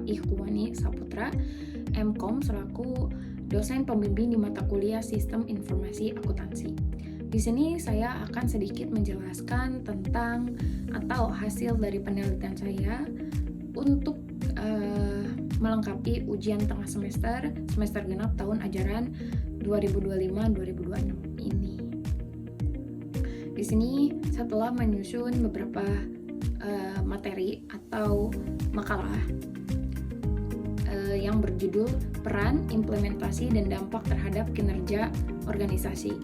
Ikhwani Saputra, MKOM, selaku dosen pembimbing di mata kuliah Sistem Informasi Akuntansi. Di sini saya akan sedikit menjelaskan tentang atau hasil dari penelitian saya untuk melengkapi ujian tengah semester genap tahun ajaran 2025-2026 ini. Di sini saya telah menyusun beberapa materi atau makalah yang berjudul Peran, Implementasi, dan Dampak Terhadap Kinerja Organisasi.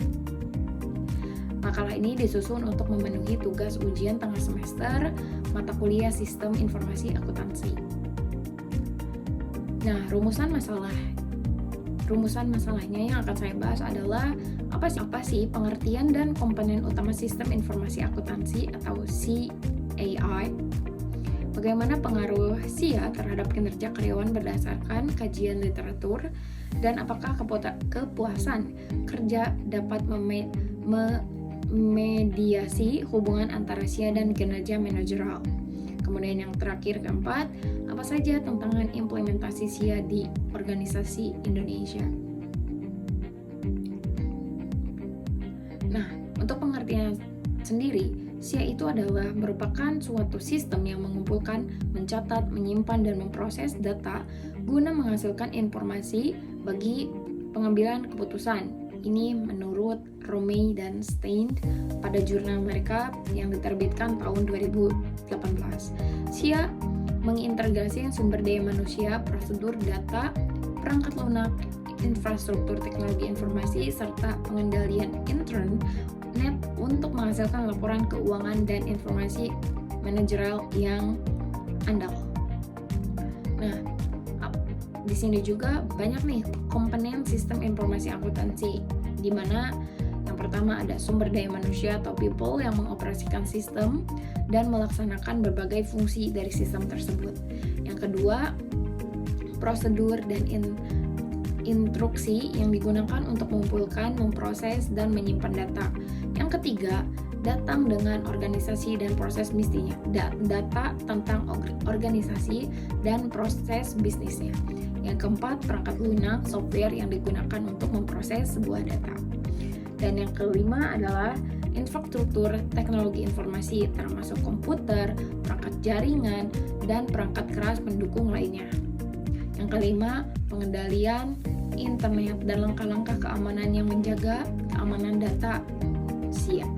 Makalah ini disusun untuk memenuhi tugas ujian tengah semester mata kuliah Sistem Informasi Akuntansi. Nah, rumusan masalahnya yang akan saya bahas adalah apa sih pengertian dan komponen utama Sistem Informasi Akuntansi atau CAI, bagaimana pengaruh SIA terhadap kinerja karyawan berdasarkan kajian literatur, dan apakah kepuasan kerja dapat memediasi hubungan antara SIA dan kinerja manajerial. Kemudian yang terakhir, keempat, apa saja tantangan implementasi SIA di organisasi Indonesia. Nah, untuk pengertian sendiri, SIA itu adalah merupakan suatu sistem yang mengumpulkan, mencatat, menyimpan, dan memproses data guna menghasilkan informasi bagi pengambilan keputusan. Ini menurut Romey dan Stein pada jurnal mereka yang diterbitkan tahun 2018. SIA mengintegrasi sumber daya manusia, prosedur data, perangkat lunak, infrastruktur teknologi informasi, serta pengendalian internet untuk menghasilkan laporan keuangan dan informasi manajerial yang andal. Nah, di sini juga banyak nih komponen sistem informasi akuntansi, di mana yang pertama ada sumber daya manusia atau people yang mengoperasikan sistem dan melaksanakan berbagai fungsi dari sistem tersebut. Yang kedua, prosedur dan instruksi yang digunakan untuk mengumpulkan, memproses, dan menyimpan data. Yang ketiga, datang dengan organisasi dan proses bisnisnya. Data tentang organisasi dan proses bisnisnya. Yang keempat, perangkat lunak, software yang digunakan untuk memproses sebuah data. Dan yang kelima adalah infrastruktur teknologi informasi, termasuk komputer, perangkat jaringan, dan perangkat keras pendukung lainnya. Yang kelima, pengendalian internet dan langkah-langkah keamanan yang menjaga keamanan data SIA.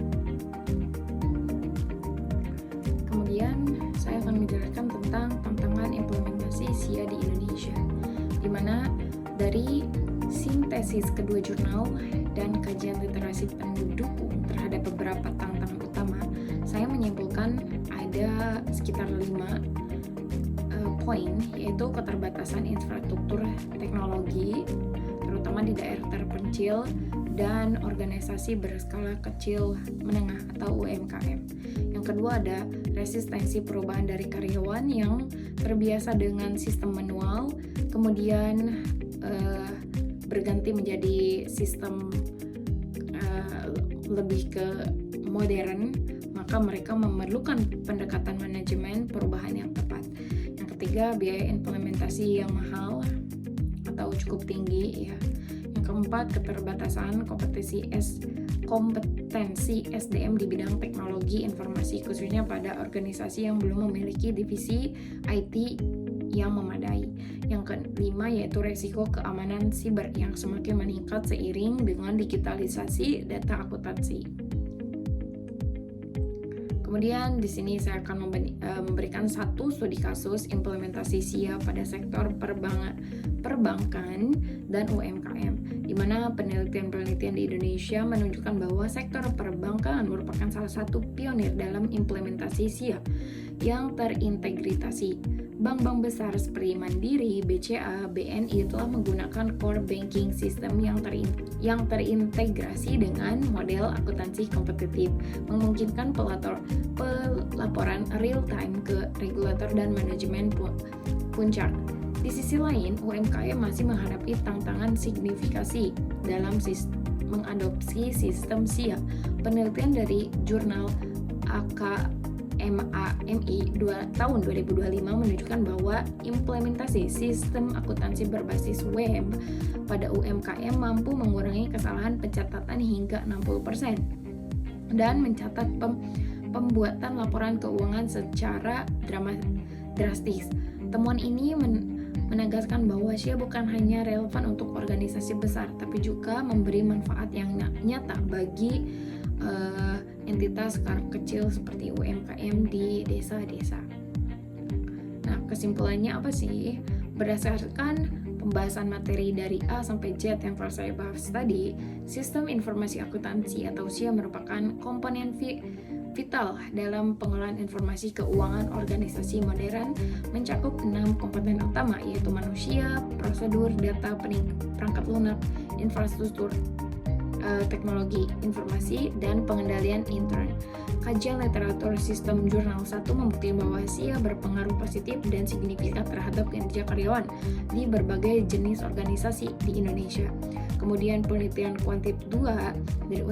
Kemudian saya akan menjelaskan tentang tantangan implementasi SIA di Indonesia, di mana dari sintesis kedua jurnal dan kajian literasi pendukung terhadap beberapa tantangan utama, saya menyimpulkan ada sekitar 5 poin, yaitu keterbatasan infrastruktur teknologi, terutama di daerah terpencil, dan organisasi berskala kecil menengah atau UMKM. Yang kedua ada resistensi perubahan dari karyawan yang terbiasa dengan sistem manual, kemudian berganti menjadi sistem lebih ke modern, maka mereka memerlukan pendekatan manajemen perubahan yang tepat. Yang ketiga, biaya implementasi yang mahal atau cukup tinggi ya. Yang keempat, keterbatasan kompetensi SDM di bidang teknologi informasi, khususnya pada organisasi yang belum memiliki divisi IT yang memadai. Yang kelima yaitu resiko keamanan siber yang semakin meningkat seiring dengan digitalisasi data akuntansi. Kemudian di sini saya akan memberikan satu studi kasus implementasi SIA pada sektor perbankan dan UMKM, di mana penelitian di Indonesia menunjukkan bahwa sektor perbankan merupakan salah satu pionir dalam implementasi SIA yang terintegrasi. Bank-bank besar seperti Mandiri, BCA, BNI telah menggunakan core banking system yang terintegrasi dengan model akuntansi kompetitif, memungkinkan pelaporan real-time ke regulator dan manajemen puncak. Di sisi lain, UMKM masih menghadapi tantangan signifikasi dalam mengadopsi sistem SIA. Penelitian dari jurnal MAMI tahun 2025 menunjukkan bahwa implementasi sistem akuntansi berbasis web pada UMKM mampu mengurangi kesalahan pencatatan hingga 60% dan mencatat pembuatan laporan keuangan secara drastis. Temuan ini menegaskan bahwa SIA bukan hanya relevan untuk organisasi besar, tapi juga memberi manfaat yang nyata bagi entitas kecil seperti UMKM di desa-desa. Nah, kesimpulannya apa sih? Berdasarkan pembahasan materi dari A sampai Z yang telah saya bahas tadi, sistem informasi akuntansi atau SIA merupakan komponen vital dalam pengelolaan informasi keuangan organisasi modern, mencakup 6 komponen utama, yaitu manusia, prosedur, data, perangkat lunak, infrastruktur, teknologi informasi, dan pengendalian intern. Kajian literatur sistem jurnal 1 membuktikan bahwa SIA berpengaruh positif dan signifikan terhadap kinerja karyawan di berbagai jenis organisasi di Indonesia. Kemudian penelitian kuantitatif 2 dari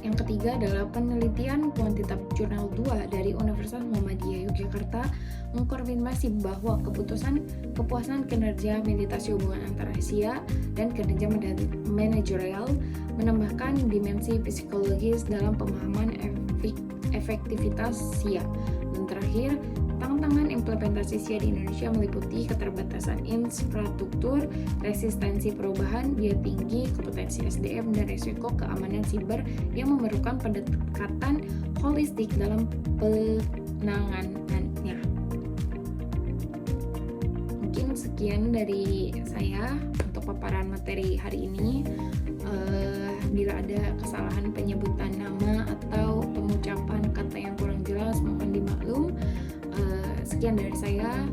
yang ketiga adalah penelitian kuantitatif jurnal 2 dari Universitas Muhammadiyah Yogyakarta mengkonfirmasi bahwa kepuasan kinerja meditasi hubungan antara SIA dan kinerja manajerial menambahkan dimensi psikologis dalam pemahaman efektivitas SIA. Dan terakhir, tantangan implementasi SIA di Indonesia meliputi keterbatasan infrastruktur, resistensi perubahan, biaya tinggi, kompetensi SDM, dan risiko keamanan siber yang memerlukan pendekatan holistik dalam penanganannya. Mungkin sekian dari saya untuk paparan materi hari ini. Bila ada kesalahan penyebutan nama atau pengucapan kata yang kurang jelas, mohon dimaklum. Sekian dari saya.